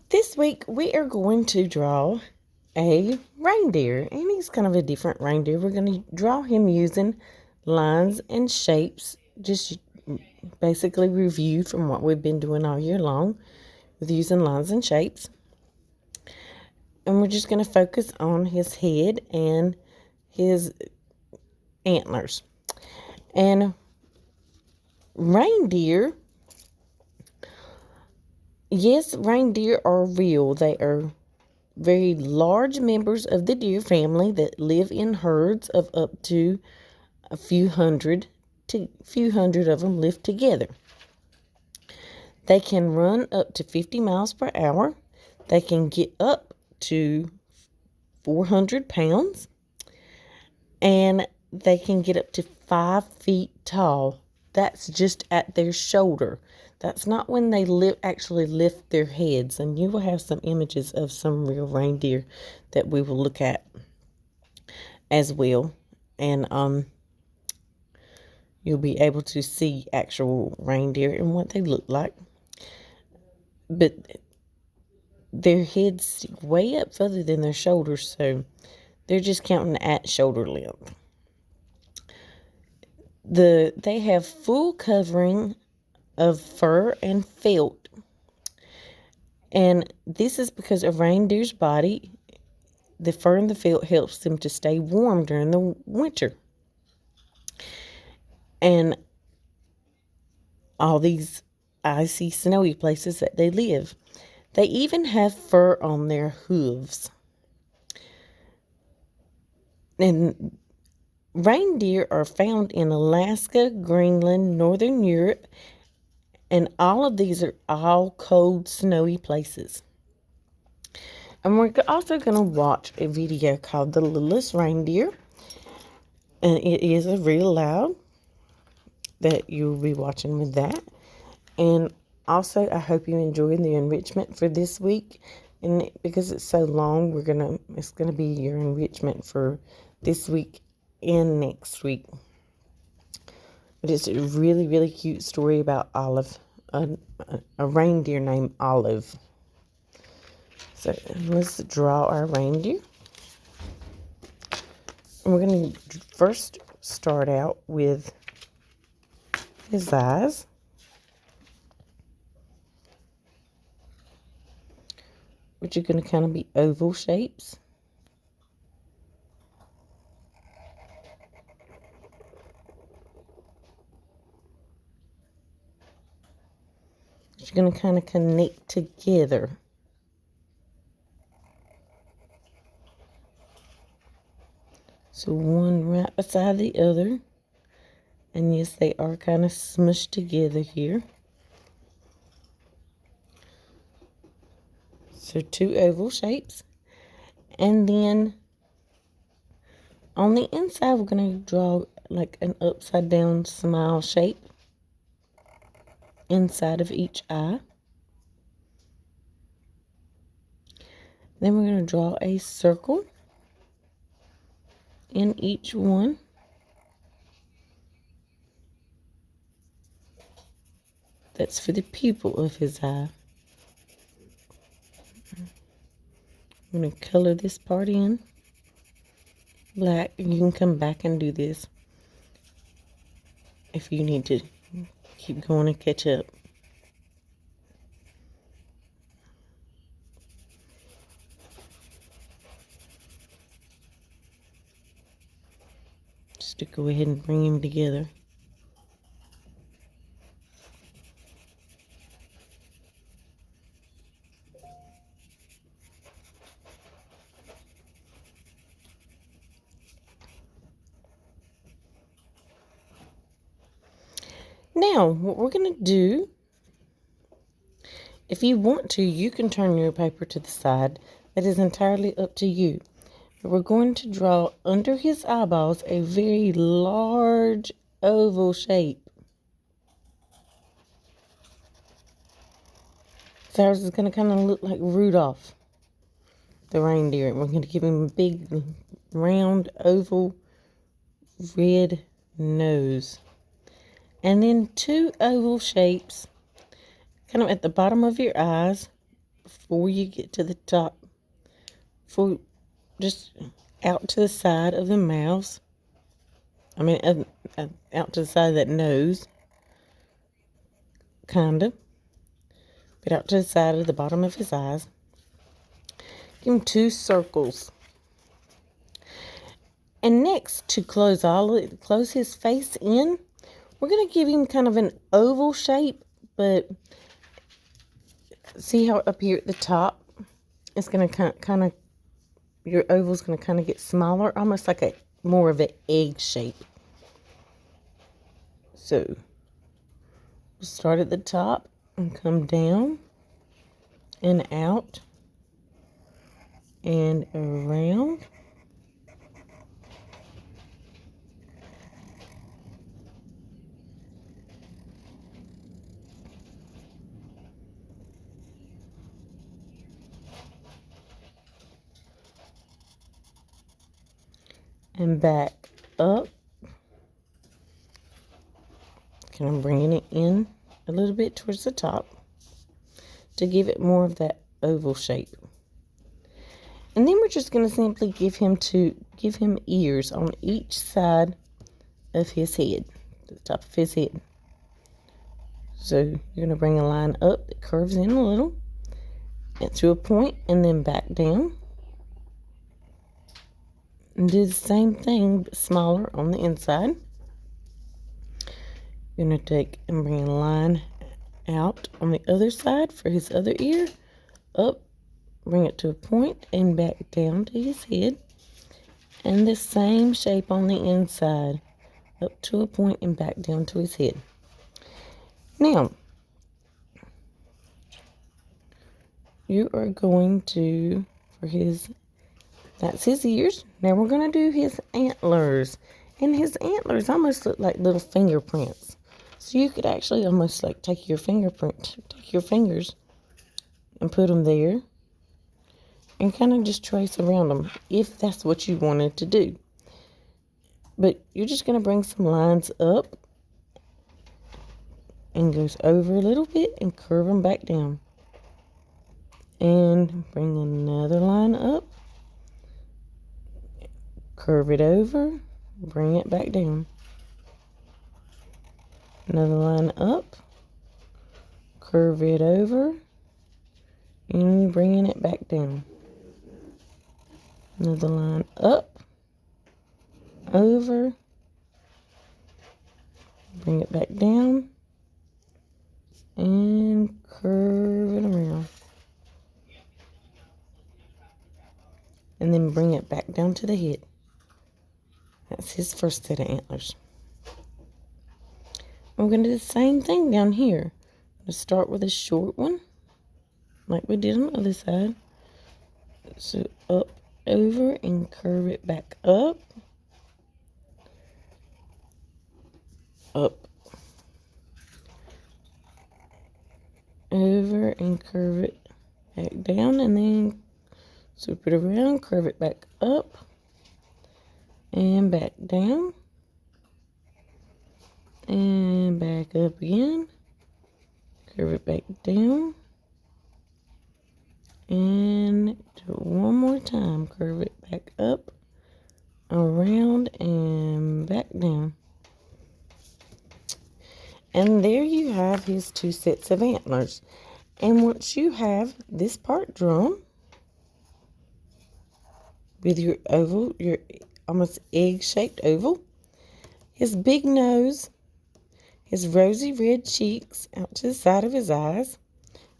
This week we are going to draw a reindeer, and he's kind of a different reindeer. We're going to draw him using lines and shapes, just basically review from what we've been doing all year long with using lines and shapes. And we're just going to focus on his head and his antlers. And reindeer, yes, reindeer are real. They are very large members of the deer family that live in herds of up to a few hundred of them live together. They can run up to 50 miles per hour. They can get up to 400 pounds. And they can get up to 5 feet tall. That's just at their shoulder. That's not when they actually lift their heads. And you will have some images of some real reindeer that we will look at as well. And you'll be able to see actual reindeer and what they look like. But their heads stick way up further than their shoulders, so they're just counting at shoulder length. They have full covering of fur and felt. And this is because a reindeer's body, the fur and the felt helps them to stay warm during the winter. And all these icy, snowy places that they live. They even have fur on their hooves. And reindeer are found in Alaska, Greenland, Northern Europe, and all of these are all cold, snowy places. And we're also going to watch a video called The Littlest Reindeer. And it is a real loud that you'll be watching with that. And also, I hope you enjoyed the enrichment for this week. And because it's so long, it's gonna be your enrichment for this week and next week. But it's a really, really cute story about Olive, a reindeer named Olive. So let's draw our reindeer. And we're going to first start out with his eyes. Which are going to kind of be oval shapes. Which are going to kind of connect together. So one right beside the other. And yes, they are kind of smushed together here. So 2 oval shapes. And then on the inside, we're going to draw like an upside down smile shape inside of each eye. Then we're going to draw a circle in each one. That's for the pupil of his eye. I'm going to color this part in black. You can come back and do this if you need to keep going and catch up. Just to go ahead and bring them together. Now, what we're going to do, if you want to, you can turn your paper to the side. That is entirely up to you. But we're going to draw under his eyeballs a very large oval shape. So ours is going to kind of look like Rudolph, the reindeer. And we're going to give him a big, round, oval, red nose. And then 2 oval shapes kind of at the bottom of your eyes before you get to the top, for just out to the side of the mouths. I mean, out to the side of that nose, kind of. But out to the side of the bottom of his eyes. Give him 2 circles. And next, to close his face in, we're going to give him kind of an oval shape, but see how up here at the top, it's going to kind of, your oval's going to kind of get smaller, almost like more of an egg shape. So, we'll start at the top and come down and out and around. And back up. Kind of bringing it in a little bit towards the top to give it more of that oval shape. And then we're just going to simply give him ears on each side of his head, the top of his head. So you're going to bring a line up that curves in a little and to a point, and then back down. And do the same thing, but smaller on the inside. You're going to take and bring a line out on the other side for his other ear. Up, bring it to a point, and back down to his head. And the same shape on the inside. Up to a point and back down to his head. Now, you are going to, that's his ears. Now we're going to do his antlers. And his antlers almost look like little fingerprints. So you could actually almost like take your fingers and put them there. And kind of just trace around them if that's what you wanted to do. But you're just going to bring some lines up. And goes over a little bit and curve them back down. And bring another line up. Curve it over, bring it back down. Another line up, curve it over, and bringing it back down. Another line up, over, bring it back down, and curve it around. And then bring it back down to the head. That's his first set of antlers. We're going to do the same thing down here. I'm going to start with a short one, like we did on the other side. So up, over, and curve it back up. Up. Over, and curve it back down, and then swoop it around, curve it back up. And back down. And back up again. Curve it back down. And do it one more time. Curve it back up, around, and back down. And there you have his 2 sets of antlers. And once you have this part drawn, with your oval, your almost egg-shaped oval, his big nose, his rosy red cheeks out to the side of his eyes,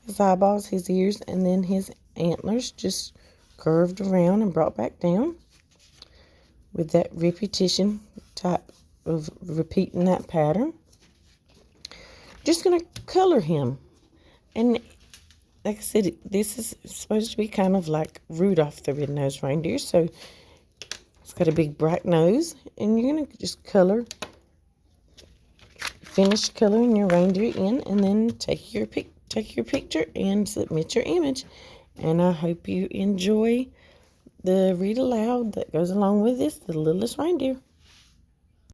his eyeballs, his ears, and then his antlers just curved around and brought back down with that repetition type of repeating that pattern. Just going to color him. And like I said, this is supposed to be kind of like Rudolph the Red-Nosed Reindeer. So it's got a big bright nose. And you're going to just finish coloring your reindeer in. And then take your picture and submit your image. And I hope you enjoy the read aloud that goes along with this, The Littlest Reindeer.